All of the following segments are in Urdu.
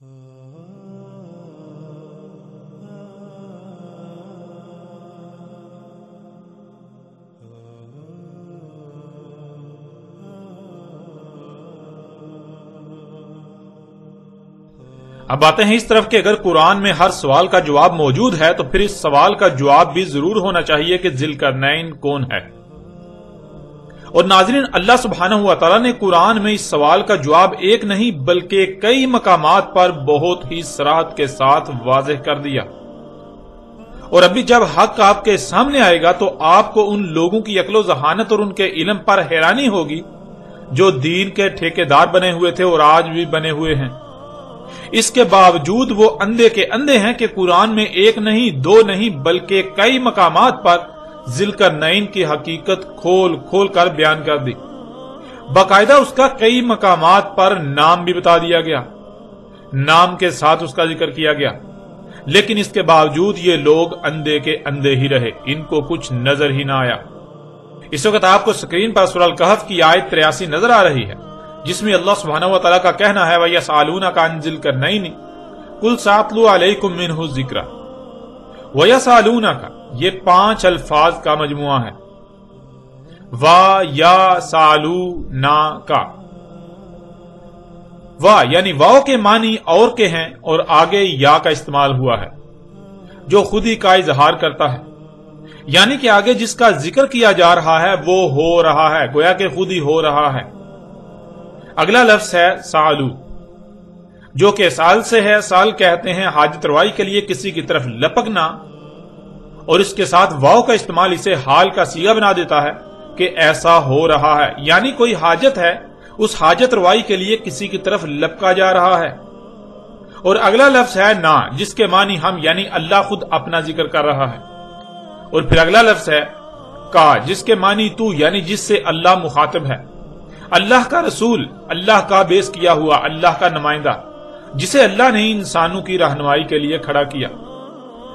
اب آتے ہیں اس طرف کہ اگر قرآن میں ہر سوال کا جواب موجود ہے تو پھر اس سوال کا جواب بھی ضرور ہونا چاہیے کہ ذی القرنین کون ہے۔ اور ناظرین، اللہ سبحانہ و تعالیٰ نے قرآن میں اس سوال کا جواب ایک نہیں بلکہ کئی مقامات پر بہت ہی صراحت کے ساتھ واضح کر دیا۔ اور ابھی جب حق آپ کے سامنے آئے گا تو آپ کو ان لوگوں کی عقل و ذہانت اور ان کے علم پر حیرانی ہوگی جو دین کے ٹھیکیدار بنے ہوئے تھے اور آج بھی بنے ہوئے ہیں۔ اس کے باوجود وہ اندھے کے اندھے ہیں کہ قرآن میں ایک نہیں دو نہیں بلکہ کئی مقامات پر ذی القرنین کی حقیقت کھول کھول کر بیان کر دی۔ باقاعدہ اس کا کئی مقامات پر نام بھی بتا دیا گیا، نام کے ساتھ اس کا ذکر کیا گیا، لیکن اس کے باوجود یہ لوگ اندھے کے اندھے ہی رہے، ان کو کچھ نظر ہی نہ آیا۔ اس وقت آپ کو سکرین پر سورہ الکہف کی آیت 83 نظر آ رہی ہے، جس میں اللہ سبحانہ و تعالیٰ کا کہنا ہے وَيَسْأَلُونَكَ عَنْ ذِي الْقَرْنَيْنِ قُلْ سَأَتْلُو عَلَيْكُم مِّنْهُ ذِكْرًا۔ وَيَسْأَلُونَكَ یہ 5 الفاظ کا مجموعہ ہے۔ وَيَسْأَلُونَكَ، یعنی واو کے معنی اور کے ہیں اور آگے یا کا استعمال ہوا ہے جو خود ہی کا اظہار کرتا ہے، یعنی کہ آگے جس کا ذکر کیا جا رہا ہے وہ ہو رہا ہے، گویا کہ خود ہی ہو رہا ہے۔ اگلا لفظ ہے سالو، جو کہ سال سے ہے۔ سال کہتے ہیں حاجت روائی کے لیے کسی کی طرف لپکنا، اور اس کے ساتھ واو کا استعمال اسے حال کا صیغہ بنا دیتا ہے کہ ایسا ہو رہا ہے، یعنی کوئی حاجت ہے، اس حاجت روائی کے لیے کسی کی طرف لپکا جا رہا ہے۔ اور اگلا لفظ ہے نا، جس کے معنی ہم یعنی اللہ خود اپنا ذکر کر رہا ہے۔ اور پھر اگلا لفظ ہے کا، جس کے معنی تو، یعنی جس سے اللہ مخاطب ہے، اللہ کا رسول، اللہ کا بیعث کیا ہوا، اللہ کا نمائندہ، جسے اللہ نے انسانوں کی رہنمائی کے لیے کھڑا کیا۔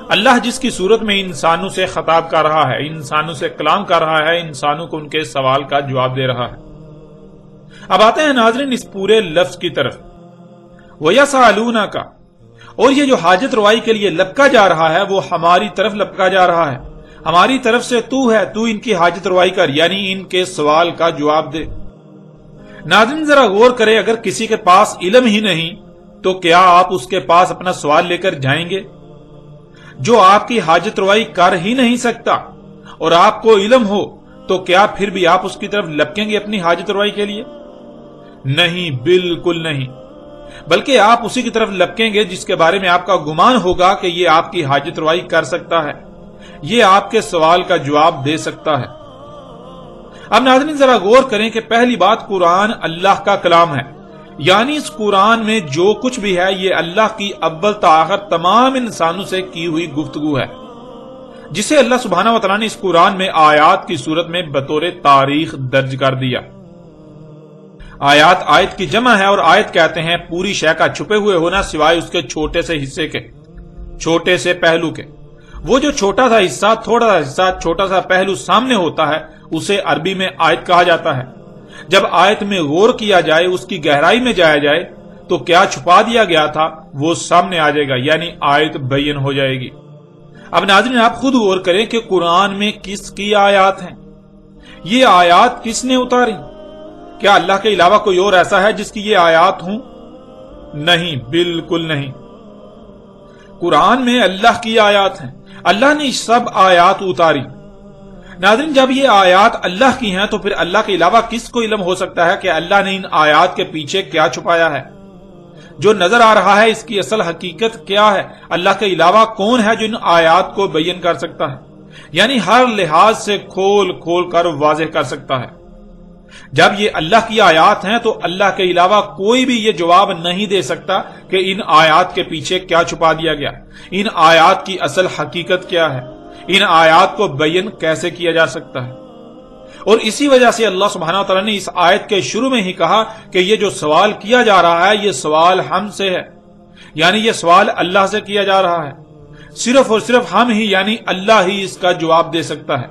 اللہ جس کی صورت میں انسانوں سے خطاب کر رہا ہے، انسانوں سے کلام کر رہا ہے، انسانوں کو ان کے سوال کا جواب دے رہا ہے۔ اب آتے ہیں ناظرین اس پورے لفظ کی طرف، وَيَسْأَلُونَكَ، اور یہ جو حاجت روائی کے لیے لپکا جا رہا ہے وہ ہماری طرف لپکا جا رہا ہے، ہماری طرف سے تو ہے، تو ان کی حاجت روائی کر، یعنی ان کے سوال کا جواب دے۔ ناظرین ذرا غور کریں، اگر کسی کے پاس علم ہی نہیں تو کیا آپ اس کے پاس اپنا سوال لے کر جائیں گے؟ جو آپ کی حاجت روائی کر ہی نہیں سکتا اور آپ کو علم ہو تو کیا پھر بھی آپ اس کی طرف لپکیں گے اپنی حاجت روائی کے لیے؟ نہیں، بالکل نہیں، بلکہ آپ اسی کی طرف لپکیں گے جس کے بارے میں آپ کا گمان ہوگا کہ یہ آپ کی حاجت روائی کر سکتا ہے، یہ آپ کے سوال کا جواب دے سکتا ہے۔ اب ناظرین ذرا غور کریں کہ پہلی بات، قرآن اللہ کا کلام ہے، یعنی اس قرآن میں جو کچھ بھی ہے یہ اللہ کی اول تا آخر تمام انسانوں سے کی ہوئی گفتگو ہے، جسے اللہ سبحانہ و تعالیٰ نے اس قرآن میں آیات کی صورت میں بطور تاریخ درج کر دیا۔ آیت کی جمع ہے، اور آیت کہتے ہیں پوری شے کا چھپے ہوئے ہونا سوائے اس کے چھوٹے سے حصے کے، چھوٹے سے پہلو کے۔ وہ جو چھوٹا سا حصہ، تھوڑا سا حصہ، چھوٹا سا پہلو سامنے ہوتا ہے اسے عربی میں آیت کہا جاتا ہے۔ جب آیت میں غور کیا جائے، اس کی گہرائی میں جایا جائے تو کیا چھپا دیا گیا تھا وہ سامنے آ جائے گا، یعنی آیت بین ہو جائے گی۔ اب ناظرین آپ خود غور کریں کہ قرآن میں کس کی آیات ہیں، یہ آیات کس نے اتاری؟ کیا اللہ کے علاوہ کوئی اور ایسا ہے جس کی یہ آیات ہوں؟ نہیں، بالکل نہیں۔ قرآن میں اللہ کی آیات ہیں، اللہ نے سب آیات اتاری۔ ناظرین جب یہ آیات اللہ کی ہیں تو پھر اللہ کے علاوہ کس کو علم ہو سکتا ہے کہ اللہ نے ان آیات کے پیچھے کیا چھپایا ہے؟ جو نظر آ رہا ہے اس کی اصل حقیقت کیا ہے؟ اللہ کے علاوہ کون ہے جو ان آیات کو بیان کر سکتا ہے، یعنی ہر لحاظ سے کھول کھول کر واضح کر سکتا ہے؟ جب یہ اللہ کی آیات ہیں تو اللہ کے علاوہ کوئی بھی یہ جواب نہیں دے سکتا کہ ان آیات کے پیچھے کیا چھپا دیا گیا، ان آیات کی اصل حقیقت کیا ہے، ان آیات کو بیان کیسے کیا جا سکتا ہے۔ اور اسی وجہ سے اللہ سبحانہ وتعالی نے اس آیت کے شروع میں ہی کہا کہ یہ جو سوال کیا جا رہا ہے یہ سوال ہم سے ہے، یعنی یہ سوال اللہ سے کیا جا رہا ہے، صرف اور صرف ہم ہی یعنی اللہ ہی اس کا جواب دے سکتا ہے۔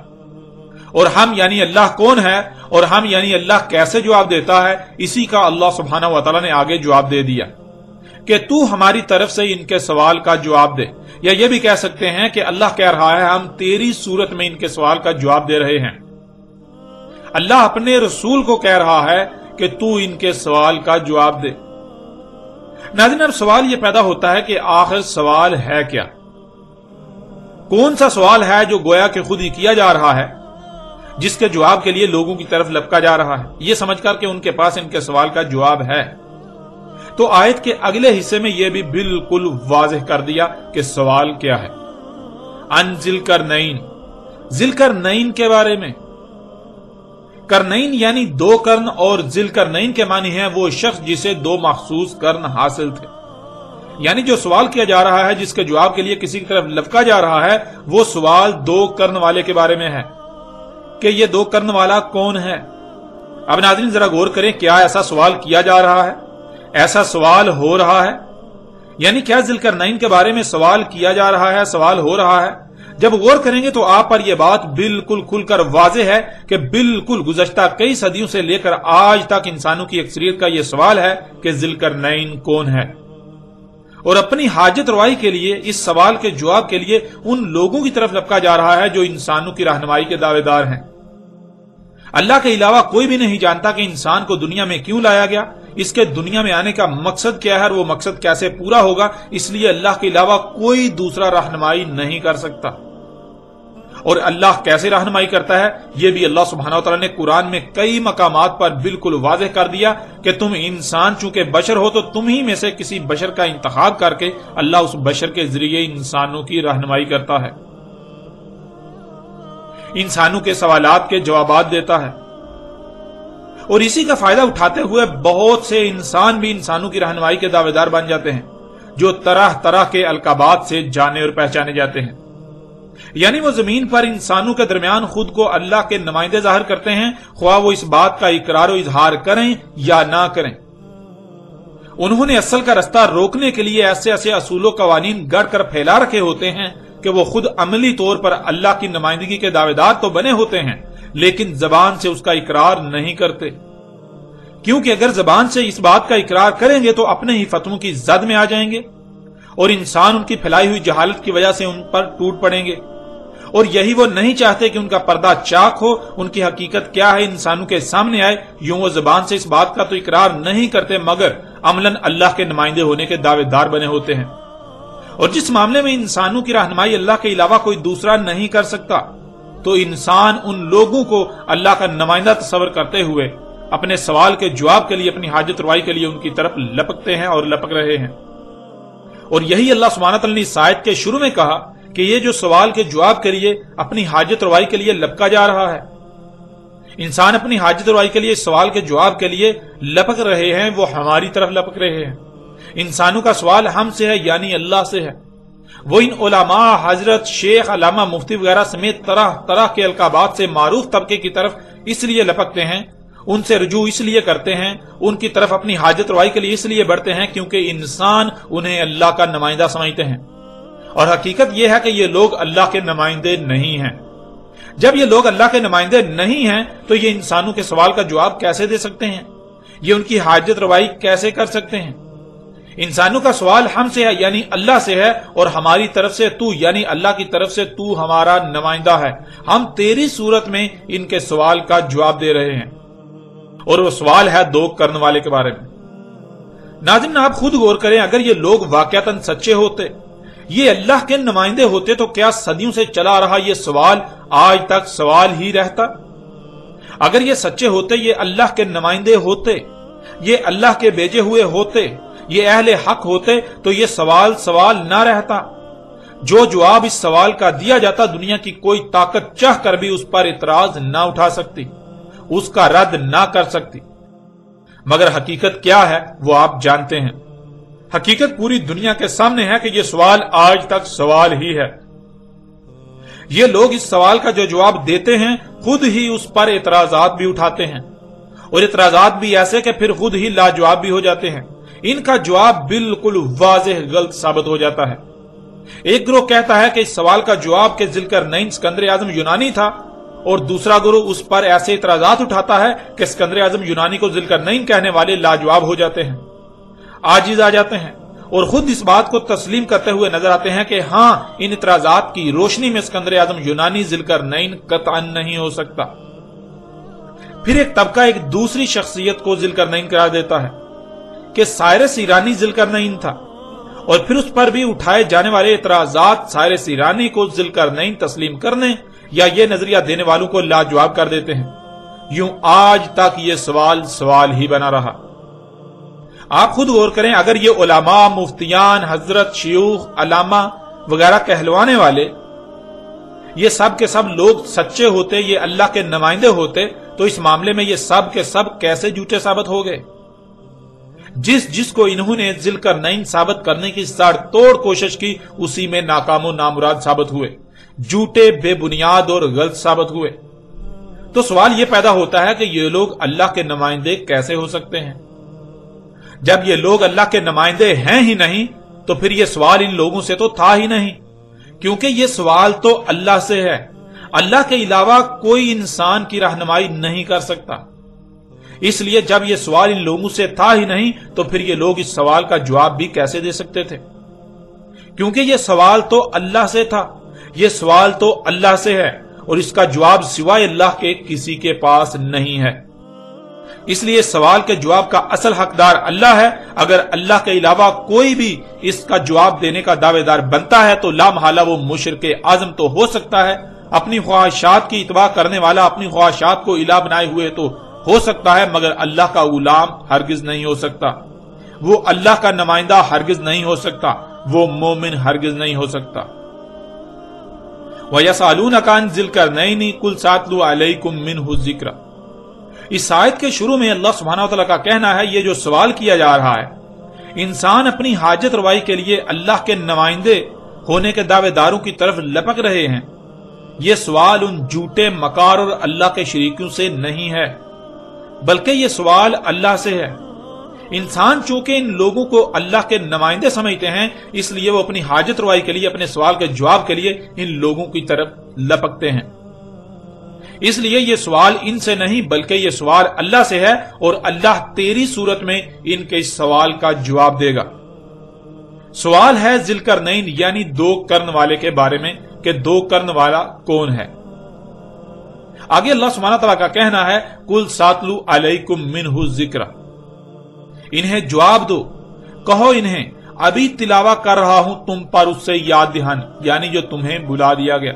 اور ہم یعنی اللہ کون ہے اور ہم یعنی اللہ کیسے جواب دیتا ہے، اسی کا اللہ سبحانہ و تعالی نے آگے جواب دے دیا۔ کہ تو ہماری طرف سے ان کے سوال کا جواب دے، یا یہ بھی کہہ سکتے ہیں کہ اللہ کہہ رہا ہے ہم تیری صورت میں ان کے سوال کا جواب دے رہے ہیں۔ اللہ اپنے رسول کو کہہ رہا ہے کہ تو ان کے سوال کا جواب دے۔ ناظرین، اب سوال یہ پیدا ہوتا ہے کہ آخر سوال ہے کیا؟ کون سا سوال ہے جو گویا کہ خود ہی کیا جا رہا ہے، جس کے جواب کے لیے لوگوں کی طرف لپکا جا رہا ہے، یہ سمجھ کر کہ ان کے پاس ان کے سوال کا جواب ہے؟ تو آیت کے اگلے حصے میں یہ بھی بالکل واضح کر دیا کہ سوال کیا ہے۔ ان ذی القرنین، ذی القرنین کے بارے میں۔ قرنین یعنی دو قرن، اور ذی القرنین کے معنی ہیں وہ شخص جسے دو مخصوص قرن حاصل تھے۔ یعنی جو سوال کیا جا رہا ہے، جس کے جواب کے لیے کسی کی طرف لپکا جا رہا ہے، وہ سوال دو قرن والے کے بارے میں ہے کہ یہ دو قرن والا کون ہے۔ اب ناظرین ذرا غور کریں، کیا ایسا سوال کیا جا رہا ہے؟ ایسا سوال ہو رہا ہے؟ یعنی کیا ذی القرنین کے بارے میں سوال کیا جا رہا ہے، سوال ہو رہا ہے؟ جب غور کریں گے تو آپ پر یہ بات بالکل کھل کر واضح ہے کہ بالکل گزشتہ کئی صدیوں سے لے کر آج تک انسانوں کی اکثریت کا یہ سوال ہے کہ ذی القرنین کون ہے، اور اپنی حاجت روائی کے لیے اس سوال کے جواب کے لیے ان لوگوں کی طرف لپکا جا رہا ہے جو انسانوں کی رہنمائی کے دعوے دار ہیں۔ اللہ کے علاوہ کوئی بھی نہیں جانتا کہ انسان کو دنیا میں کیوں لایا گیا، اس کے دنیا میں آنے کا مقصد کیا ہے اور وہ مقصد کیسے پورا ہوگا، اس لیے اللہ کے علاوہ کوئی دوسرا رہنمائی نہیں کر سکتا۔ اور اللہ کیسے رہنمائی کرتا ہے یہ بھی اللہ سبحانہ وتعالی نے قرآن میں کئی مقامات پر بالکل واضح کر دیا کہ تم انسان چونکہ بشر ہو تو تم ہی میں سے کسی بشر کا انتخاب کر کے اللہ اس بشر کے ذریعے انسانوں کی رہنمائی کرتا ہے، انسانوں کے سوالات کے جوابات دیتا ہے، اور اسی کا فائدہ اٹھاتے ہوئے بہت سے انسان بھی انسانوں کی رہنمائی کے دعوے دار بن جاتے ہیں، جو طرح طرح کے القابات سے جانے اور پہچانے جاتے ہیں۔ یعنی وہ زمین پر انسانوں کے درمیان خود کو اللہ کے نمائندے ظاہر کرتے ہیں، خواہ وہ اس بات کا اقرار و اظہار کریں یا نہ کریں۔ انہوں نے اصل کا رستہ روکنے کے لیے ایسے ایسے اصول و قوانین گڑھ کر پھیلا رکھے ہوتے ہیں کہ وہ خود عملی طور پر اللہ کی نمائندگی کے دعوے دار تو بنے ہوتے ہیں، لیکن زبان سے اس کا اقرار نہیں کرتے، کیونکہ اگر زبان سے اس بات کا اقرار کریں گے تو اپنے ہی فتووں کی زد میں آ جائیں گے، اور انسان ان کی پھیلائی ہوئی جہالت کی وجہ سے ان پر ٹوٹ پڑیں گے، اور یہی وہ نہیں چاہتے کہ ان کا پردہ چاک ہو، ان کی حقیقت کیا ہے انسانوں کے سامنے آئے۔ یوں وہ زبان سے اس بات کا تو اقرار نہیں کرتے، مگر عملاً اللہ کے نمائندے ہونے کے دعوے دار بنے ہوتے ہیں۔ اور جس معاملے میں انسانوں کی رہنمائی اللہ کے علاوہ کوئی دوسرا نہیں کر سکتا، تو انسان ان لوگوں کو اللہ کا نمائندہ تصور کرتے ہوئے اپنے سوال کے جواب کے لیے، اپنی حاجت روائی کے لیے ان کی طرف لپکتے ہیں اور لپک رہے ہیں۔ اور یہی اللہ سبحانہ تعالیٰ نے اس آیت کے شروع میں کہا کہ یہ جو سوال کے جواب کے لیے، اپنی حاجت روائی کے لیے لپکا جا رہا ہے، انسان اپنی حاجت روائی کے لیے اس سوال کے جواب کے لیے لپک رہے ہیں، وہ ہماری طرف لپک رہے ہیں۔ انسانوں کا سوال ہم سے ہے، یعنی اللہ سے ہے۔ وہ ان علماء، حضرت، شیخ، علامہ، مفتی وغیرہ سمیت طرح طرح کے القابات سے معروف طبقے کی طرف اس لیے لپکتے ہیں، ان سے رجوع اس لیے کرتے ہیں، ان کی طرف اپنی حاجت روائی کے لیے اس لیے بڑھتے ہیں کیونکہ انسان انہیں اللہ کا نمائندہ سمجھتے ہیں، اور حقیقت یہ ہے کہ یہ لوگ اللہ کے نمائندے نہیں ہیں۔ جب یہ لوگ اللہ کے نمائندے نہیں ہیں تو یہ انسانوں کے سوال کا جواب کیسے دے سکتے ہیں؟ یہ ان کی حاجت روائی کیسے کر سکتے ہیں؟ انسانوں کا سوال ہم سے ہے، یعنی اللہ سے ہے، اور ہماری طرف سے تو، یعنی اللہ کی طرف سے تو ہمارا نمائندہ ہے، ہم تیری صورت میں ان کے سوال کا جواب دے رہے ہیں۔ اور وہ سوال ہے دو قرن والے کے بارے میں۔ ناظرین آپ خود غور کریں، اگر یہ لوگ واقعتاً سچے ہوتے، یہ اللہ کے نمائندے ہوتے، تو کیا صدیوں سے چلا رہا یہ سوال آج تک سوال ہی رہتا؟ اگر یہ سچے ہوتے، یہ اللہ کے نمائندے ہوتے، یہ اللہ کے بھیجے ہوئے ہوتے، یہ اہل حق ہوتے، تو یہ سوال نہ رہتا۔ جو جواب اس سوال کا دیا جاتا، دنیا کی کوئی طاقت چاہ کر بھی اس پر اعتراض نہ اٹھا سکتی، اس کا رد نہ کر سکتی۔ مگر حقیقت کیا ہے وہ آپ جانتے ہیں۔ حقیقت پوری دنیا کے سامنے ہے کہ یہ سوال آج تک سوال ہی ہے۔ یہ لوگ اس سوال کا جو جواب دیتے ہیں، خود ہی اس پر اعتراضات بھی اٹھاتے ہیں، اور اعتراضات بھی ایسے کہ پھر خود ہی لاجواب بھی ہو جاتے ہیں۔ ان کا جواب بالکل واضح غلط ثابت ہو جاتا ہے۔ ایک گروہ کہتا ہے کہ اس سوال کا جواب کہ ذی القرنین سکندر اعظم یونانی تھا، اور دوسرا گروہ اس پر ایسے اعتراضات اٹھاتا ہے کہ سکندر اعظم یونانی کو ذی القرنین کہنے والے لاجواب ہو جاتے ہیں، عاجز آ جاتے ہیں، اور خود اس بات کو تسلیم کرتے ہوئے نظر آتے ہیں کہ ہاں ان اعتراضات کی روشنی میں اسکندر اعظم یونانی ذوالقرنین قطعا نہیں ہو سکتا۔ پھر ایک طبقہ ایک دوسری شخصیت کو ذوالقرنین قرار دیتا ہے کہ سائرس ایرانی ذوالقرنین تھا، اور پھر اس پر بھی اٹھائے جانے والے اعتراضات سائرس ایرانی کو ذوالقرنین تسلیم کرنے یا یہ نظریہ دینے والوں کو لاجواب کر دیتے ہیں۔ یوں آج تک یہ سوال ہی بنا رہا۔ آپ خود غور کریں، اگر یہ علماء، مفتیان، حضرت، شیوخ، علامہ وغیرہ کہلوانے والے یہ سب کے سب لوگ سچے ہوتے، یہ اللہ کے نمائندے ہوتے، تو اس معاملے میں یہ سب کے سب کیسے جھوٹے ثابت ہو گئے؟ جس کو انہوں نے ذوالقرنین ثابت کرنے کی ساڑ توڑ کوشش کی، اسی میں ناکام و نامراد ثابت ہوئے، جھوٹے، بے بنیاد اور غلط ثابت ہوئے۔ تو سوال یہ پیدا ہوتا ہے کہ یہ لوگ اللہ کے نمائندے کیسے ہو سکتے ہیں؟ جب یہ لوگ اللہ کے نمائندے ہیں ہی نہیں تو پھر یہ سوال ان لوگوں سے تو تھا ہی نہیں، کیونکہ یہ سوال تو اللہ سے ہے۔ اللہ کے علاوہ کوئی انسان کی رہنمائی نہیں کر سکتا۔ اس لیے جب یہ سوال ان لوگوں سے تھا ہی نہیں تو پھر یہ لوگ اس سوال کا جواب بھی کیسے دے سکتے تھے؟ کیونکہ یہ سوال تو اللہ سے تھا، یہ سوال تو اللہ سے ہے، اور اس کا جواب سوائے اللہ کے کسی کے پاس نہیں ہے۔ اس لیے سوال کے جواب کا اصل حقدار اللہ ہے۔ اگر اللہ کے علاوہ کوئی بھی اس کا جواب دینے کا دعوے دار بنتا ہے تو لا محالہ وہ مشرک اعظم تو ہو سکتا ہے، اپنی خواہشات کی اتباع کرنے والا اپنی خواہشات کو الہ بنائے ہوئے تو ہو سکتا ہے، مگر اللہ کا غلام ہرگز نہیں ہو سکتا، وہ اللہ کا نمائندہ ہرگز نہیں ہو سکتا، وہ مومن ہرگز نہیں ہو سکتا۔ وَيَسْأَلُونَكَ عَنِ ذِي الْقَرْنَيْنِ قُلْ سَأَتْلُو عَلَيْكُم مِّنْهُ الذِّكْرَ۔ اس آیت کے شروع میں اللہ سبحانہ وتعالیٰ کا کہنا ہے، یہ جو سوال کیا جا رہا ہے، انسان اپنی حاجت روائی کے لیے اللہ کے نمائندے ہونے کے دعوے داروں کی طرف لپک رہے ہیں، یہ سوال ان جھوٹے مکار اور اللہ کے شریکوں سے نہیں ہے، بلکہ یہ سوال اللہ سے ہے۔ انسان چونکہ ان لوگوں کو اللہ کے نمائندے سمجھتے ہیں، اس لیے وہ اپنی حاجت روائی کے لیے، اپنے سوال کے جواب کے لیے ان لوگوں کی طرف لپکتے ہیں۔ اس لیے یہ سوال ان سے نہیں بلکہ یہ سوال اللہ سے ہے، اور اللہ تیری صورت میں ان کے اس سوال کا جواب دے گا۔ سوال ہے ذوالقرنین یعنی دو کرن والے کے بارے میں کہ دو کرن والا کون ہے۔ آگے اللہ سبحانہ تعالیٰ کا کہنا ہے، قُلْ سَأَتْلُو عَلَيْكُم مِّنْهُ الذِّكْرَ۔ انہیں جواب دو، کہو انہیں ابھی تلاوہ کر رہا ہوں تم پر اس سے یاد دہانی، یعنی جو تمہیں بلا دیا گیا۔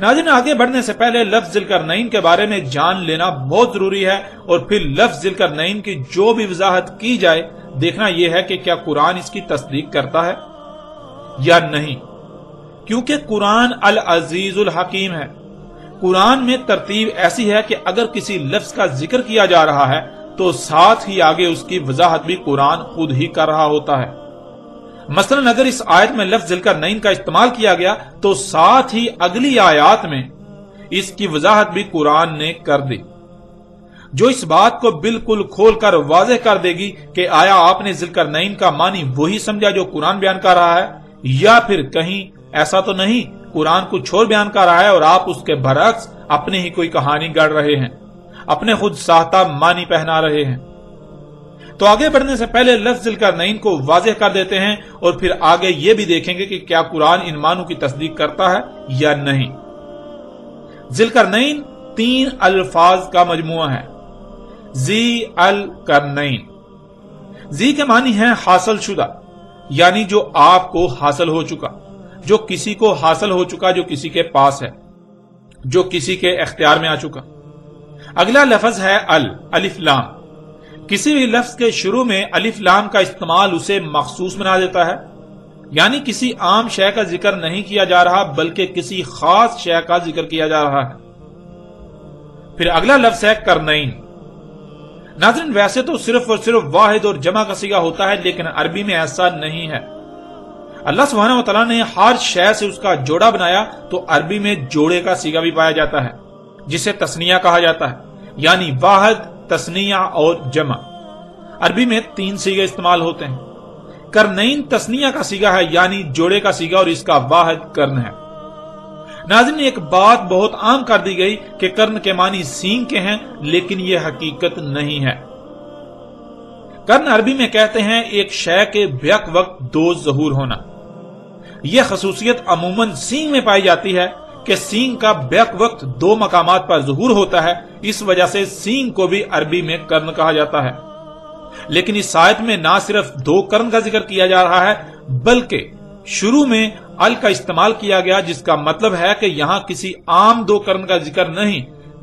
ناظرین، آگے بڑھنے سے پہلے لفظ ذوالقرنین کے بارے میں جان لینا بہت ضروری ہے، اور پھر لفظ ذوالقرنین کی جو بھی وضاحت کی جائے دیکھنا یہ ہے کہ کیا قرآن اس کی تصدیق کرتا ہے یا نہیں، کیونکہ قرآن العزیز الحکیم ہے۔ قرآن میں ترتیب ایسی ہے کہ اگر کسی لفظ کا ذکر کیا جا رہا ہے تو ساتھ ہی آگے اس کی وضاحت بھی قرآن خود ہی کر رہا ہوتا ہے۔ مثلا اگر اس آیت میں لفظ ذوالقرنین کا استعمال کیا گیا تو ساتھ ہی اگلی آیات میں اس کی وضاحت بھی قرآن نے کر دی، جو اس بات کو بالکل کھول کر واضح کر دے گی کہ آیا آپ نے ذوالقرنین کا معنی وہی سمجھا جو قرآن بیان کر رہا ہے، یا پھر کہیں ایسا تو نہیں قرآن کچھ اور بیان کر رہا ہے اور آپ اس کے برعکس اپنے ہی کوئی کہانی گڑھ رہے ہیں، اپنے خود ساختہ معنی پہنا رہے ہیں۔ تو آگے بڑھنے سے پہلے لفظ ذوالقرنین کو واضح کر دیتے ہیں، اور پھر آگے یہ بھی دیکھیں گے کہ کیا قرآن ان معنوں کی تصدیق کرتا ہے یا نہیں۔ ذوالقرنین 3 الفاظ کا مجموعہ ہے۔ ذی القرنین، ذی کے معنی ہے حاصل شدہ، یعنی جو آپ کو حاصل ہو چکا، جو کسی کو حاصل ہو چکا، جو کسی کے پاس ہے، جو کسی کے اختیار میں آ چکا۔ اگلا لفظ ہے الف لام۔ کسی بھی لفظ کے شروع میں الف لام کا استعمال اسے مخصوص بنا دیتا ہے، یعنی کسی عام شے کا ذکر نہیں کیا جا رہا بلکہ کسی خاص شے کا ذکر کیا جا رہا ہے۔ پھر اگلا لفظ ہے کرنین۔ ناظرین، ویسے تو صرف اور صرف واحد اور جمع کا صیغہ ہوتا ہے، لیکن عربی میں ایسا نہیں ہے۔ اللہ سبحانہ وتعالیٰ نے ہر شے سے اس کا جوڑا بنایا، تو عربی میں جوڑے کا صیغہ بھی پایا جاتا ہے جسے تثنیہ کہا جاتا ہے، یعنی واحد، تثنیہ اور جمع۔ عربی میں 3 صیغے استعمال ہوتے ہیں۔ کرنین تثنیہ کا صیغہ ہے، یعنی جوڑے کا صیغہ، اور اس کا واحد کرن ہے۔ ناظرین، ایک بات بہت عام کر دی گئی کہ کرن کے معنی سینگ کے ہیں، لیکن یہ حقیقت نہیں ہے۔ کرن عربی میں کہتے ہیں ایک شے کے بیک وقت دو ظہور ہونا۔ یہ خصوصیت عموماً سینگ میں پائی جاتی ہے کہ سینگ کا بیک وقت دو مقامات پر ظہور ہوتا ہے، اس وجہ سے سینگ کو بھی عربی میں کرن کہا جاتا ہے۔ لیکن اس آیت میں نہ صرف دو کرن کا ذکر کیا جا رہا ہے بلکہ شروع میں ال کا استعمال کیا گیا، جس کا مطلب ہے کہ یہاں کسی عام دو کرن کا ذکر نہیں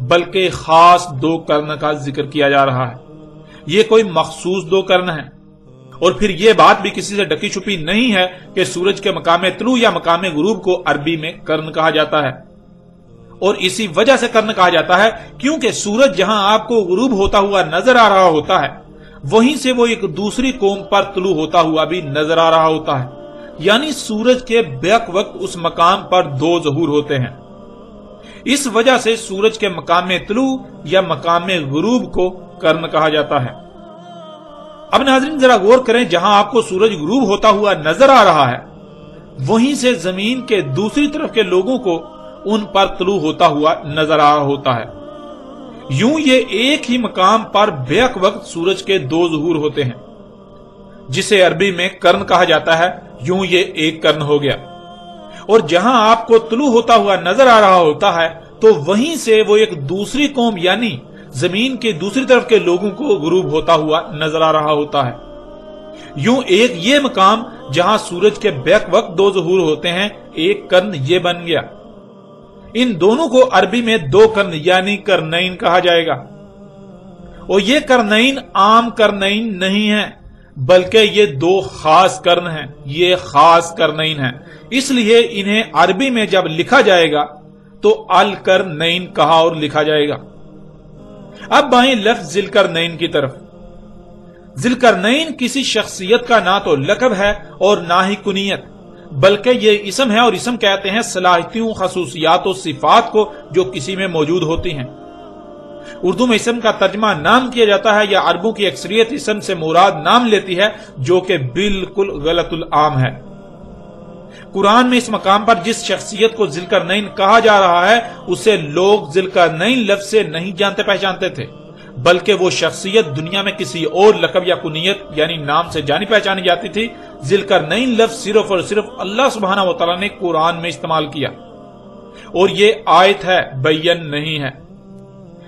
بلکہ خاص دو کرن کا ذکر کیا جا رہا ہے۔ یہ کوئی مخصوص دو کرن ہے، اور پھر یہ بات بھی کسی سے ڈکی چھپی نہیں ہے کہ سورج کے مقام طلوع یا مقام غروب کو عربی میں کرن کہا جاتا ہے، اور اسی وجہ سے کرن کہا جاتا ہے کیونکہ سورج جہاں آپ کو غروب ہوتا ہوا نظر آ رہا ہوتا ہے وہیں سے وہ ایک دوسری قوم پر طلوع ہوتا ہوا بھی نظر آ رہا ہوتا ہے، یعنی سورج کے بیک وقت اس مقام پر دو ظہور ہوتے ہیں۔ اس وجہ سے سورج کے مقام طلوع یا مقام غروب کو کرن کہا جاتا ہے۔ اب ناظرین ذرا غور کریں، جہاں آپ کو سورج غروب ہوتا ہوا نظر آ رہا ہے وہیں سے زمین کے دوسری طرف کے لوگوں کو ان پر طلوع ہوتا ہوا نظر آ رہا ہوتا ہے۔ یوں یہ ایک ہی مقام پر بیک وقت سورج کے دو ظہور ہوتے ہیں، جسے عربی میں کرن کہا جاتا ہے۔ یوں یہ ایک کرن ہو گیا، اور جہاں آپ کو طلوع ہوتا ہوا نظر آ رہا ہوتا ہے تو وہیں سے وہ ایک دوسری قوم یعنی زمین کے دوسری طرف کے لوگوں کو غروب ہوتا ہوا نظر آ رہا ہوتا ہے۔ یوں ایک یہ مقام جہاں سورج کے بیک وقت دو ظہور ہوتے ہیں، ایک کرن یہ بن گیا۔ ان دونوں کو عربی میں دو کرن یعنی کرنین کہا جائے گا، اور یہ کرنین عام کرنین نہیں ہیں بلکہ یہ دو خاص کرن ہیں، یہ خاص کرنین ہیں، اس لیے انہیں عربی میں جب لکھا جائے گا تو الکرنین کہا اور لکھا جائے گا۔ اب آئیں لفظ ذوالقرنین کی طرف۔ ذوالقرنین کسی شخصیت کا نہ تو لقب ہے اور نہ ہی کنیت، بلکہ یہ اسم ہے، اور اسم کہتے ہیں صلاحیتوں، خصوصیات و صفات کو جو کسی میں موجود ہوتی ہیں۔ اردو میں اسم کا ترجمہ نام کیا جاتا ہے، یا عربوں کی اکثریت اسم سے مراد نام لیتی ہے، جو کہ بالکل غلط العام ہے۔ قرآن میں اس مقام پر جس شخصیت کو ذوالقرنین کہا جا رہا ہے اسے لوگ ذوالقرنین لفظ سے نہیں جانتے پہچانتے تھے، بلکہ وہ شخصیت دنیا میں کسی اور لقب یا کنیت یعنی نام سے جانی پہچانی جاتی تھی۔ ذوالقرنین لفظ صرف اور صرف اللہ سبحانہ و تعالیٰ نے قرآن میں استعمال کیا، اور یہ آیت ہے، بیان نہیں ہے۔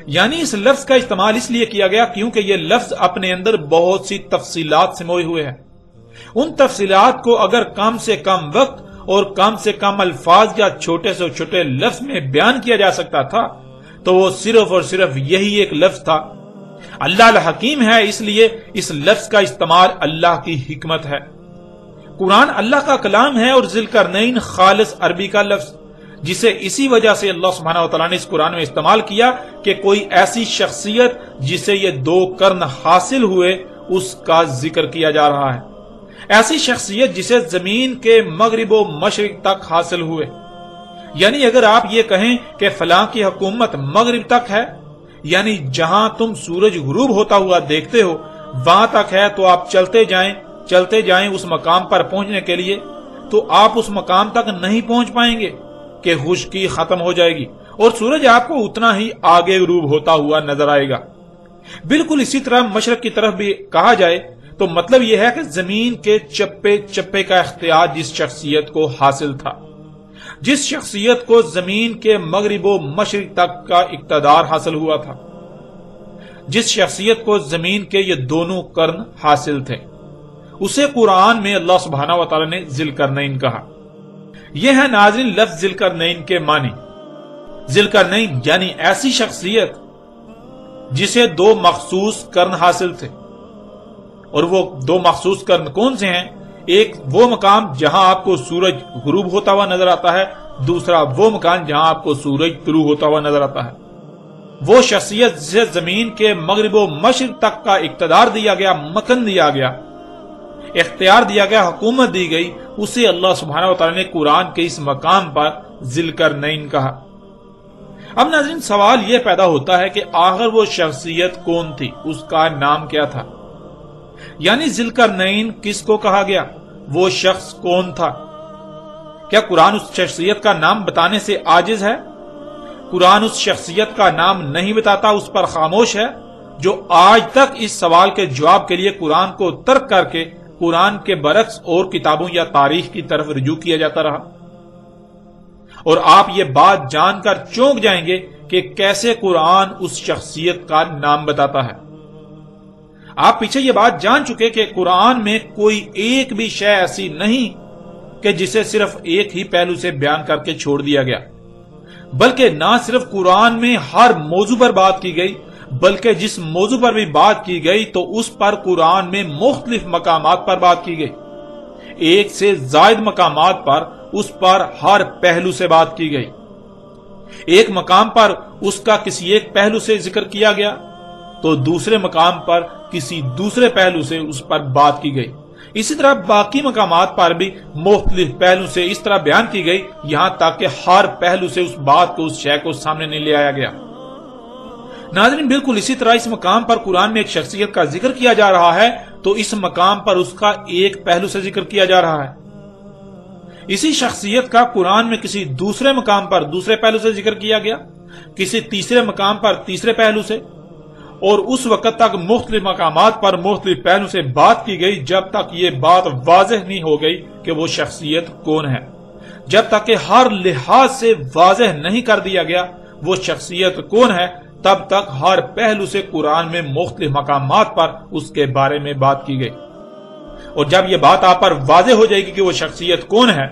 یعنی اس لفظ کا استعمال اس لیے کیا گیا کیونکہ یہ لفظ اپنے اندر بہت سی تفصیلات سموئے ہوئے ہیں۔ ان تفصیلات کو اگر کم سے کم وقت اور کم سے کم الفاظ یا چھوٹے سے چھوٹے لفظ میں بیان کیا جا سکتا تھا تو وہ صرف اور صرف یہی ایک لفظ تھا۔ اللہ الحکیم ہے، اس لیے اس لفظ کا استعمال اللہ کی حکمت ہے۔ قرآن اللہ کا کلام ہے، اور ذوالقرنین خالص عربی کا لفظ، جسے اسی وجہ سے اللہ سبحانہ و تعالیٰ نے اس قرآن میں استعمال کیا کہ کوئی ایسی شخصیت جسے یہ دو کرن حاصل ہوئے اس کا ذکر کیا جا رہا ہے، ایسی شخصیت جسے زمین کے مغرب و مشرق تک حاصل ہوئے۔ یعنی اگر آپ یہ کہیں کہ فلاں کی حکومت مغرب تک ہے، یعنی جہاں تم سورج غروب ہوتا ہوا دیکھتے ہو وہاں تک ہے، تو آپ چلتے جائیں اس مقام پر پہنچنے کے لیے، تو آپ اس مقام تک نہیں پہنچ پائیں گے کہ خشکی ختم ہو جائے گی، اور سورج آپ کو اتنا ہی آگے غروب ہوتا ہوا نظر آئے گا۔ بالکل اسی طرح مشرق کی طرف بھی کہا جائے تو مطلب یہ ہے کہ زمین کے چپے چپے کا اختیار جس شخصیت کو حاصل تھا، جس شخصیت کو زمین کے مغرب و مشرق تک کا اقتدار حاصل ہوا تھا، جس شخصیت کو زمین کے یہ دونوں کرن حاصل تھے، اسے قرآن میں اللہ سبحانہ و تعالی نے ذوالقرنین کہا۔ یہ ہے ناظرین لفظ ذوالقرنین کے معنی۔ ذوالقرنین یعنی ایسی شخصیت جسے دو مخصوص کرن حاصل تھے، اور وہ دو مخصوص کرن کون سے ہیں؟ ایک وہ مقام جہاں آپ کو سورج غروب ہوتا ہوا نظر آتا ہے، دوسرا وہ مقام جہاں آپ کو سورج طلوع ہوتا ہوا نظر آتا ہے۔ وہ شخصیت جسے زمین کے مغرب و مشرق تک کا اقتدار دیا گیا، مکن دیا گیا، اختیار دیا گیا، حکومت دی گئی، اسے اللہ سبحانہ و تعالی نے قرآن کے اس مقام پر ذوالقرنین کہا۔ اب ناظرین سوال یہ پیدا ہوتا ہے کہ آخر وہ شخصیت کون تھی، اس کا نام کیا تھا؟ یعنی ذوالقرنین کس کو کہا گیا، وہ شخص کون تھا؟ کیا قرآن اس شخصیت کا نام بتانے سے عاجز ہے؟ قرآن اس شخصیت کا نام نہیں بتاتا، اس پر خاموش ہے؟ جو آج تک اس سوال کے جواب کے لیے قرآن کو ترک کر کے قرآن کے برعکس اور کتابوں یا تاریخ کی طرف رجوع کیا جاتا رہا۔ اور آپ یہ بات جان کر چونک جائیں گے کہ کیسے قرآن اس شخصیت کا نام بتاتا ہے۔ آپ پیچھے یہ بات جان چکے کہ قرآن میں کوئی ایک بھی شے ایسی نہیں کہ جسے صرف ایک ہی پہلو سے بیان کر کے چھوڑ دیا گیا، بلکہ نہ صرف قرآن میں ہر موضوع پر بات کی گئی، بلکہ جس موضوع پر بھی بات کی گئی تو اس پر قرآن میں مختلف مقامات پر بات کی گئی، ایک سے زائد مقامات پر اس پر ہر پہلو سے بات کی گئی۔ ایک مقام پر اس کا کسی ایک پہلو سے ذکر کیا گیا تو دوسرے مقام پر کسی دوسرے پہلو سے اس پر بات کی گئی۔ اسی طرح باقی مقامات پر بھی مختلف پہلو سے اس طرح بیان کی گئی، یہاں تک کہ ہر پہلو سے اس بات کو، اس شے کو سامنے نہیں لے آیا گیا۔ ناظرین، بالکل اسی طرح اس مقام پر قرآن میں ایک شخصیت کا ذکر کیا جا رہا ہے تو اس مقام پر اس کا ایک پہلو سے ذکر کیا جا رہا ہے۔ اسی شخصیت کا قرآن میں کسی دوسرے مقام پر دوسرے پہلو سے ذکر کیا گیا، کسی تیسرے مقام پر تیسرے پہلو سے، اور اس وقت تک مختلف مقامات پر مختلف پہلو سے بات کی گئی جب تک یہ بات واضح نہیں ہو گئی کہ وہ شخصیت کون ہے، جب تک کہ ہر لحاظ سے واضح نہیں کر دیا گیا وہ شخصیت کون ہے، تب تک ہر پہلو سے قرآن میں مختلف مقامات پر اس کے بارے میں بات کی گئی۔ اور جب یہ بات آپ پر واضح ہو جائے گی کہ وہ شخصیت کون ہے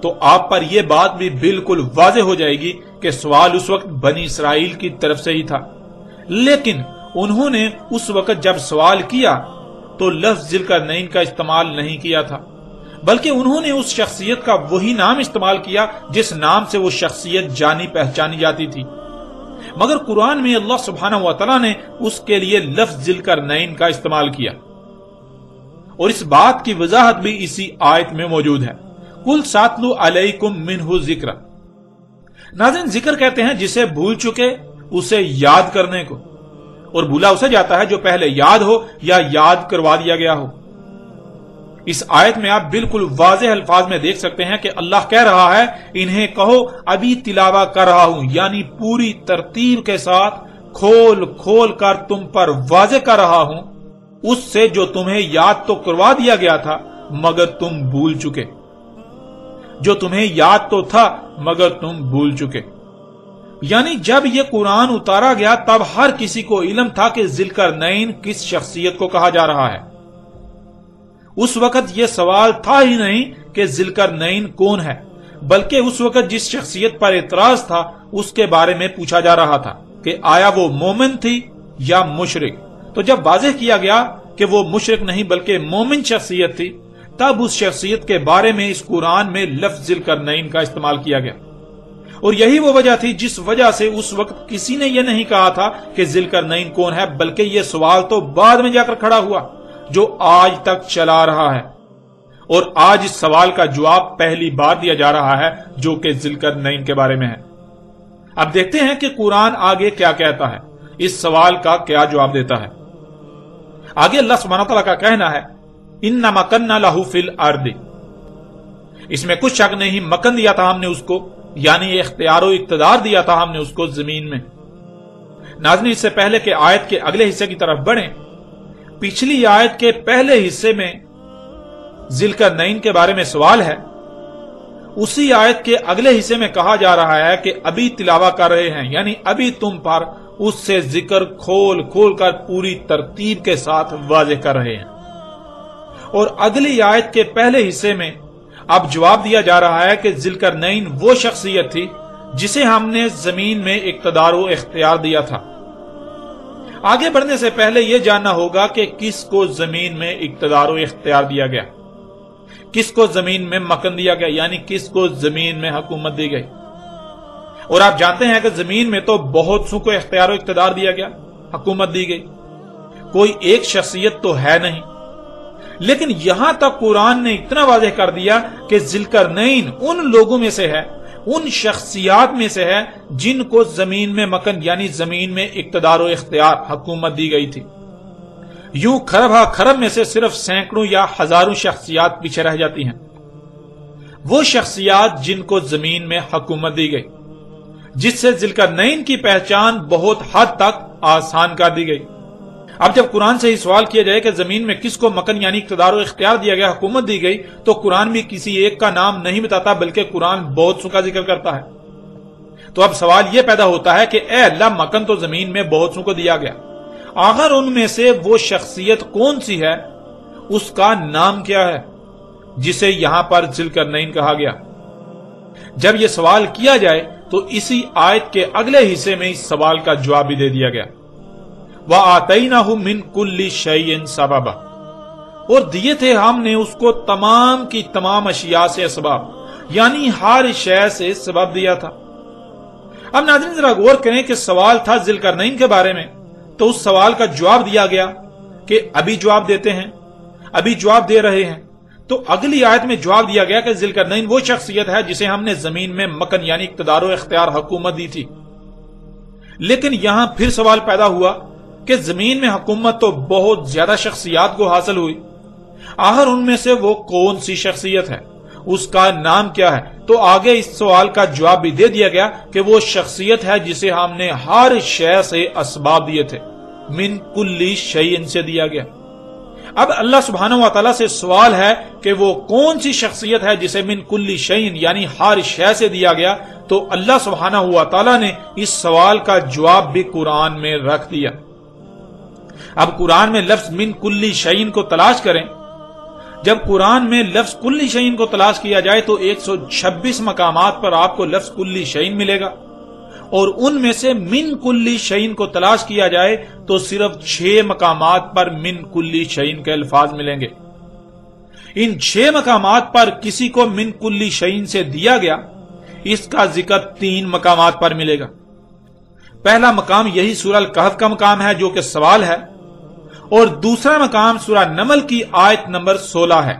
تو آپ پر یہ بات بھی بالکل واضح ہو جائے گی کہ سوال اس وقت بنی اسرائیل کی طرف سے ہی تھا، لیکن انہوں نے اس وقت جب سوال کیا تو لفظ ذوالقرنین کا استعمال نہیں کیا تھا، بلکہ انہوں نے اس شخصیت کا وہی نام استعمال کیا جس نام سے وہ شخصیت جانی پہچانی جاتی تھی، مگر قرآن میں اللہ سبحانہ و تعالیٰ نے اس کے لیے لفظ ذوالقرنین کا استعمال کیا، اور اس بات کی وضاحت بھی اسی آیت میں موجود ہے۔ قُلْ سَأَتْلُو عَلَيْكُمْ مِنْهُ ذِکْرًا۔ ناظرین، ذکر کہتے ہیں جسے بھول چکے اسے یاد کرنے کو، اور بھولا اسے جاتا ہے جو پہلے یاد ہو یا یاد کروا دیا گیا ہو۔ اس آیت میں آپ بالکل واضح الفاظ میں دیکھ سکتے ہیں کہ اللہ کہہ رہا ہے انہیں کہو ابھی تلاوہ کر رہا ہوں، یعنی پوری ترتیب کے ساتھ کھول کھول کر تم پر واضح کر رہا ہوں اس سے جو تمہیں یاد تو کروا دیا گیا تھا مگر تم بھول چکے، جو تمہیں یاد تو تھا مگر تم بھول چکے۔ یعنی جب یہ قرآن اتارا گیا تب ہر کسی کو علم تھا کہ ذوالقرنین کس شخصیت کو کہا جا رہا ہے۔ اس وقت یہ سوال تھا ہی نہیں کہ ذوالقرنین کون ہے، بلکہ اس وقت جس شخصیت پر اعتراض تھا اس کے بارے میں پوچھا جا رہا تھا کہ آیا وہ مومن تھی یا مشرک۔ تو جب واضح کیا گیا کہ وہ مشرک نہیں بلکہ مومن شخصیت تھی، تب اس شخصیت کے بارے میں اس قرآن میں لفظ ذوالقرنین کا استعمال کیا گیا، اور یہی وہ وجہ تھی جس وجہ سے اس وقت کسی نے یہ نہیں کہا تھا کہ ذوالقرنین کون ہے، بلکہ یہ سوال تو بعد میں جا کر کھڑا ہوا جو آج تک چلا رہا ہے، اور آج اس سوال کا جواب پہلی بار دیا جا رہا ہے جو کہ ذوالقرنین کے بارے میں ہے۔ اب دیکھتے ہیں کہ قرآن آگے کیا کہتا ہے، اس سوال کا کیا جواب دیتا ہے۔ آگے اللہ سبحانہ تعالیٰ کا کہنا ہے اِنَّا مَكَنَّا لَهُ فِي الْأَرْضِ، اس میں کچھ شک نہیں مکن دیا تھا ہم نے اس کو، یعنی اختیار و اقتدار دیا تھا ہم نے اس کو زمین میں۔ ناظرین، اس سے پہلے کہ آیت کے اگلے حصے کی طرف بڑھیں، پچھلی آیت کے پہلے حصے میں ذوالقرنین کے بارے میں سوال ہے، اسی آیت کے اگلے حصے میں کہا جا رہا ہے کہ ابھی تلاوہ کر رہے ہیں، یعنی ابھی تم پر اس سے ذکر کھول کھول کر پوری ترتیب کے ساتھ واضح کر رہے ہیں۔ اور اگلی آیت کے پہلے حصے میں اب جواب دیا جا رہا ہے کہ ذوالقرنین وہ شخصیت تھی جسے ہم نے زمین میں اقتدار و اختیار دیا تھا۔ آگے بڑھنے سے پہلے یہ جاننا ہوگا کہ کس کو زمین میں اقتدار و اختیار دیا گیا، کس کو زمین میں مکن دیا گیا، یعنی کس کو زمین میں حکومت دی گئی۔ اور آپ جانتے ہیں کہ زمین میں تو بہت سو کو اختیار و اقتدار دیا گیا، حکومت دی گئی، کوئی ایک شخصیت تو ہے نہیں، لیکن یہاں تک قرآن نے اتنا واضح کر دیا کہ ذوالقرنین ان لوگوں میں سے ہے، ان شخصیات میں سے ہے جن کو زمین میں مکن یعنی زمین میں اقتدار و اختیار حکومت دی گئی تھی۔ یوں کھرب ہا کھرب میں سے صرف سینکڑوں یا ہزاروں شخصیات پیچھے رہ جاتی ہیں، وہ شخصیات جن کو زمین میں حکومت دی گئی۔ جس سے ذوالقرنین کی پہچان بہت حد تک آسان کر دی گئی۔ اب جب قرآن سے ہی سوال کیا جائے کہ زمین میں کس کو مکن یعنی اقتدار و اختیار دیا گیا، حکومت دی گئی، تو قرآن بھی کسی ایک کا نام نہیں بتاتا بلکہ قرآن بہت سو کا ذکر کرتا ہے۔ تو اب سوال یہ پیدا ہوتا ہے کہ اے اللہ، مکن تو زمین میں بہت سو کو دیا گیا، آخر ان میں سے وہ شخصیت کون سی ہے، اس کا نام کیا ہے جسے یہاں پر ذوالقرنین کہا گیا؟ جب یہ سوال کیا جائے تو اسی آیت کے اگلے حصے میں اس سوال کا جواب بھی دے دیا گیا، وَآتَيْنَاهُ مِن كُلِّ شَيْءٍ سَبَبًا، اور دیے تھے ہم نے اس کو تمام کی تمام اشیاء سے اسباب، یعنی ہر شے سے سبب دیا تھا۔ اب ناظرین ذرا غور کریں کہ سوال تھا ذوالقرنین کے بارے میں، تو اس سوال کا جواب دیا گیا کہ ابھی جواب دیتے ہیں، ابھی جواب دے رہے ہیں۔ تو اگلی آیت میں جواب دیا گیا کہ ذوالقرنین وہ شخصیت ہے جسے ہم نے زمین میں مکن یعنی اقتدار و اختیار حکومت دی تھی۔ لیکن یہاں پھر سوال پیدا ہوا کہ زمین میں حکومت تو بہت زیادہ شخصیات کو حاصل ہوئی، آخر ان میں سے وہ کون سی شخصیت ہے، اس کا نام کیا ہے؟ تو آگے اس سوال کا جواب بھی دے دیا گیا کہ وہ شخصیت ہے جسے ہم نے ہر شے سے اسباب دیے تھے، من کلی شیء سے دیا گیا۔ اب اللہ سبحانہ و تعالیٰ سے سوال ہے کہ وہ کون سی شخصیت ہے جسے من کلی شیء یعنی ہر شے سے دیا گیا، تو اللہ سبحانہ و تعالیٰ نے اس سوال کا جواب بھی قرآن میں رکھ دیا۔ اب قرآن میں لفظ من کلی شیء کو تلاش کریں، جب قرآن میں لفظ کلی شیء کو تلاش کیا جائے تو 126 مقامات پر آپ کو لفظ کلی شیء ملے گا، اور ان میں سے من کلی شیء کو تلاش کیا جائے تو صرف 6 مقامات پر من کلی شیء کے الفاظ ملیں گے۔ ان 6 مقامات پر کسی کو من کلی شیء سے دیا گیا، اس کا ذکر 3 مقامات پر ملے گا۔ پہلا مقام یہی سورہ الکہف کا مقام ہے جو کہ سوال ہے، اور دوسرا مقام سورہ نمل کی آیت نمبر 16 ہے،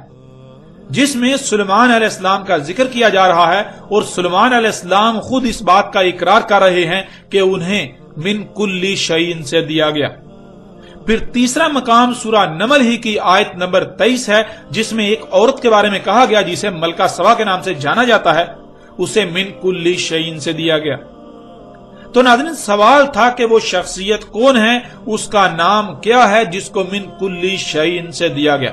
جس میں سلیمان علیہ السلام کا ذکر کیا جا رہا ہے، اور سلیمان علیہ السلام خود اس بات کا اقرار کر رہے ہیں کہ انہیں من کلی شیء سے دیا گیا۔ پھر تیسرا مقام سورہ نمل ہی کی آیت نمبر 23 ہے، جس میں ایک عورت کے بارے میں کہا گیا جسے ملکہ سبا کے نام سے جانا جاتا ہے، اسے من کلی شیء سے دیا گیا۔ تو ناظرین سوال تھا کہ وہ شخصیت کون ہے، اس کا نام کیا ہے جس کو من کلی شیء سے دیا گیا؟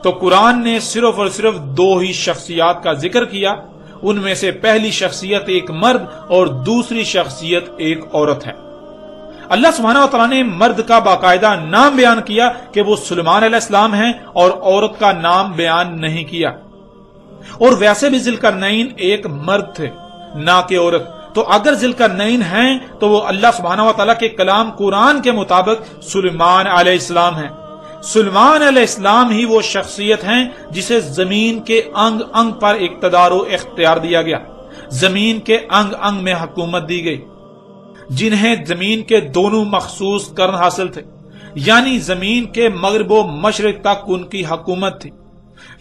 تو قرآن نے صرف اور صرف 2 ہی شخصیات کا ذکر کیا، ان میں سے پہلی شخصیت ایک مرد اور دوسری شخصیت ایک عورت ہے۔ اللہ سبحانہ وتعالیٰ نے مرد کا باقاعدہ نام بیان کیا کہ وہ سلیمان علیہ السلام ہیں، اور عورت کا نام بیان نہیں کیا۔ اور ویسے بھی ذوالقرنین ایک مرد تھے نہ کہ عورت، تو اگر ذوالقرنین ہیں تو وہ اللہ سبحانہ وتعالیٰ کے کلام قرآن کے مطابق سلیمان علیہ السلام ہیں۔ سلیمان علیہ السلام ہی وہ شخصیت ہیں جسے زمین کے انگ انگ پر اقتدار و اختیار دیا گیا، زمین کے انگ انگ میں حکومت دی گئی، جنہیں زمین کے دونوں مخصوص کرن حاصل تھے، یعنی زمین کے مغرب و مشرق تک ان کی حکومت تھی۔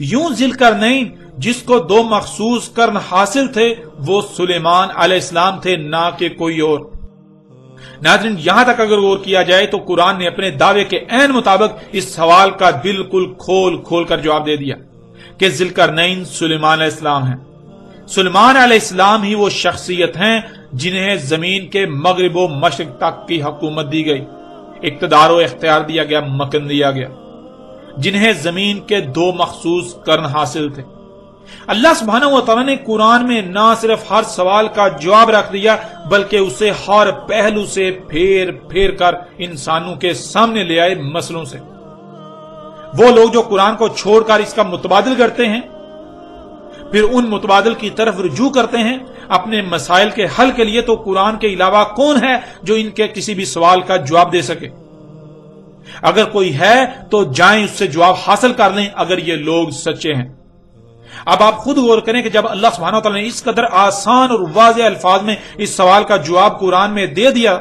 یوں ذوالقرنین جس کو 2 مخصوص کرن حاصل تھے وہ سلیمان علیہ السلام تھے، نہ کہ کوئی اور۔ ناظرین یہاں تک اگر غور کیا جائے تو قرآن نے اپنے دعوے کے عین مطابق اس سوال کا بالکل کھول کھول کر جواب دے دیا کہ ذوالقرنین سلیمان علیہ السلام ہیں۔ سلیمان علیہ السلام ہی وہ شخصیت ہیں جنہیں زمین کے مغرب و مشرق تک کی حکومت دی گئی، اقتدار و اختیار دیا گیا، مکن دیا گیا، جنہیں زمین کے 2 مخصوص کرن حاصل تھے۔ اللہ سبحانہ و تعالیٰ نے قرآن میں نہ صرف ہر سوال کا جواب رکھ دیا بلکہ اسے ہر پہلو سے پھیر پھیر کر انسانوں کے سامنے لے آئے مسئلوں سے۔ وہ لوگ جو قرآن کو چھوڑ کر اس کا متبادل کرتے ہیں، پھر ان متبادل کی طرف رجوع کرتے ہیں اپنے مسائل کے حل کے لیے، تو قرآن کے علاوہ کون ہے جو ان کے کسی بھی سوال کا جواب دے سکے؟ اگر کوئی ہے تو جائیں اس سے جواب حاصل کر لیں اگر یہ لوگ سچے ہیں۔ اب آپ خود غور کریں کہ جب اللہ سبحانہ وتعالیٰ نے اس قدر آسان اور واضح الفاظ میں اس سوال کا جواب قرآن میں دے دیا،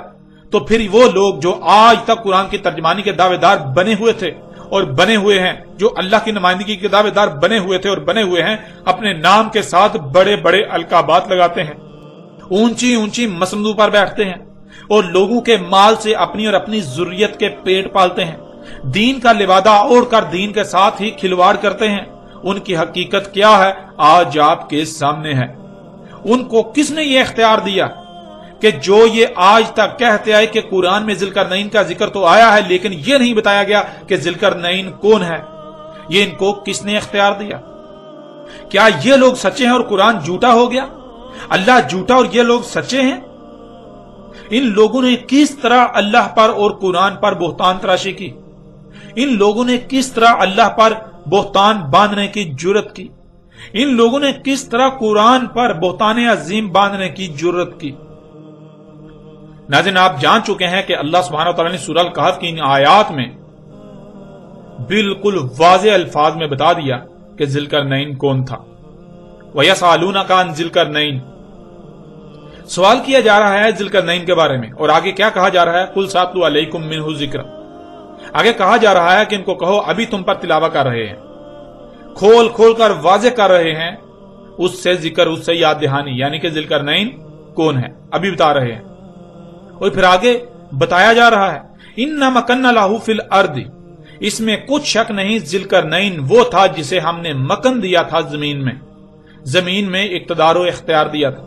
تو پھر وہ لوگ جو آج تک قرآن کی ترجمانی کے دعوے دار بنے ہوئے تھے اور بنے ہوئے ہیں، جو اللہ کی نمائندگی کے دعوے دار بنے ہوئے تھے اور بنے ہوئے ہیں، اپنے نام کے ساتھ بڑے بڑے القابات لگاتے ہیں، اونچی اونچی مسندوں پر بیٹھتے ہیں، اور لوگوں کے مال سے اپنی اور اپنی ذریت کے پیٹ پالتے ہیں، دین کا لبادہ اوڑھ کر دین کے ساتھ ہی کھلواڑ کرتے ہیں۔ ان کی حقیقت کیا ہے آج آپ کے سامنے ہے۔ ان کو کس نے یہ اختیار دیا کہ جو یہ آج تک کہتے آئے کہ قرآن میں ذوالقرنین کا ذکر تو آیا ہے لیکن یہ نہیں بتایا گیا کہ ذوالقرنین کون ہے، یہ ان کو کس نے اختیار دیا؟ کیا یہ لوگ سچے ہیں اور قرآن جھوٹا ہو گیا؟ اللہ جھوٹا اور یہ لوگ سچے ہیں؟ ان لوگوں نے کس طرح اللہ پر اور قرآن پر بہتان تراشی کی؟ ان لوگوں نے کس طرح اللہ پر بہتان باندھنے کی جرت کی؟ ان لوگوں نے کس طرح قرآن پر بہتان عظیم باندھنے کی جرت کی؟ ناظرین، آپ جان چکے ہیں کہ اللہ سبحانہ وتعالی نے سورہ الکہف کی ان آیات میں بالکل واضح الفاظ میں بتا دیا کہ ذوالقرنین کون تھا۔ وَيَسْأَلُونَكَ عَنْ ذِلْقَرْنَيْنِ، سوال کیا جا رہا ہے ذوالقرنین کے بارے میں، اور آگے کیا کہا جا رہا ہے؟ قُلْ سَأَتْلُو عَلَيْكُم مِّنْهُ ذِکْرًا، آگے کہا جا رہا ہے کہ ان کو کہو ابھی تم پر تلاوت کر رہے ہیں، کھول کھول کر واضح کر رہے ہیں اس سے ذکر، اس سے یاد دہانی، یعنی کہ ذوالقرنین کون ہے ابھی بتا رہے ہیں۔ اور پھر آگے بتایا جا رہا ہے اِنَّا مَكَنَّا لَهُ فِي الْأَرْضِ، اس میں کچھ شک نہیں ذوالقرنین وہ تھا جسے ہم نے مکن دیا تھا زمین میں اقتدار و اختیار دیا تھا۔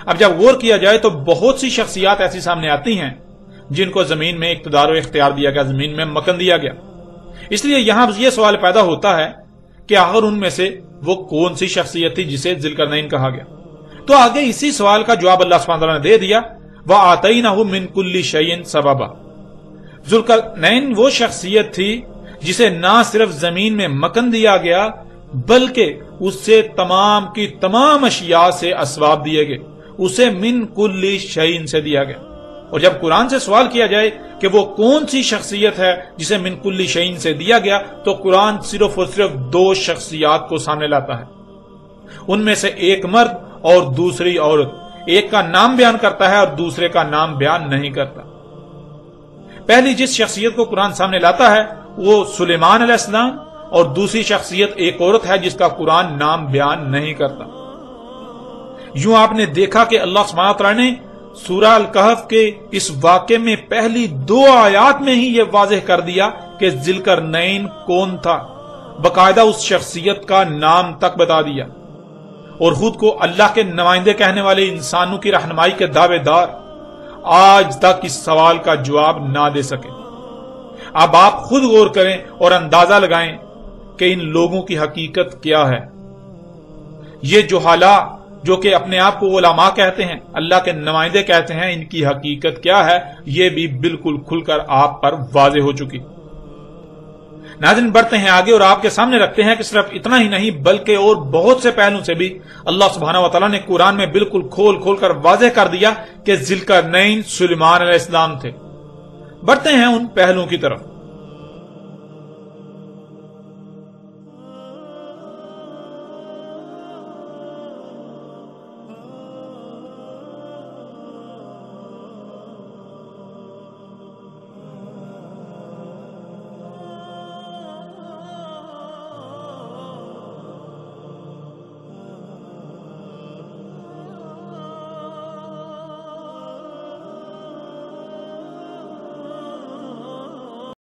اب جب غور کیا جائے تو بہت سی شخصیات ایسی سامنے آتی ہیں جن کو زمین میں اقتدار و اختیار دیا گیا، زمین میں مکن دیا گیا۔ اس لیے یہاں یہ سوال پیدا ہوتا ہے کہ آخر ان میں سے وہ کون سی شخصیت تھی جسے ذوالقرنین کہا گیا؟ تو آگے اسی سوال کا جواب اللہ سبحانہ وتعالی نے دے دیا، وَآتَيْنَهُ مِن كُلِّ شَيْءٍ سَبَبًا، ذوالقرنین وہ شخصیت تھی جسے نہ صرف زمین میں مکن دیا گیا بلکہ اس سے تمام کی تمام اشیاء سے اسباب دیے گئے، اسے من کل شیء سے دیا گیا۔ اور جب قرآن سے سوال کیا جائے کہ وہ کون سی شخصیت ہے جسے من کل شیء سے دیا گیا، تو قرآن صرف اور صرف دو شخصیات کو سامنے لاتا ہے، ان میں سے ایک مرد اور دوسری عورت، ایک کا نام بیان کرتا ہے اور دوسرے کا نام بیان نہیں کرتا۔ پہلی جس شخصیت کو قرآن سامنے لاتا ہے وہ سلیمان علیہ السلام، اور دوسری شخصیت ایک عورت ہے جس کا قرآن نام بیان نہیں کرتا۔ یوں آپ نے دیکھا کہ اللہ سبحانہ وتعالی نے سورہ الکہف کے اس واقعے میں پہلی 2 آیات میں ہی یہ واضح کر دیا کہ ذوالقرنین کون تھا، باقاعدہ اس شخصیت کا نام تک بتا دیا، اور خود کو اللہ کے نمائندے کہنے والے انسانوں کی رہنمائی کے دعوے دار آج تک اس سوال کا جواب نہ دے سکے۔ اب آپ خود غور کریں اور اندازہ لگائیں کہ ان لوگوں کی حقیقت کیا ہے۔ یہ جہالا جو کہ اپنے آپ کو علماء کہتے ہیں، اللہ کے نمائندے کہتے ہیں، ان کی حقیقت کیا ہے یہ بھی بالکل کھل کر آپ پر واضح ہو چکی۔ ناظرین، بڑھتے ہیں آگے اور آپ کے سامنے رکھتے ہیں کہ صرف اتنا ہی نہیں بلکہ اور بہت سے پہلوں سے بھی اللہ سبحانہ وتعالی نے قرآن میں بالکل کھول کھول کر واضح کر دیا کہ ذوالقرنین سلیمان علیہ السلام تھے۔ بڑھتے ہیں ان پہلوں کی طرف۔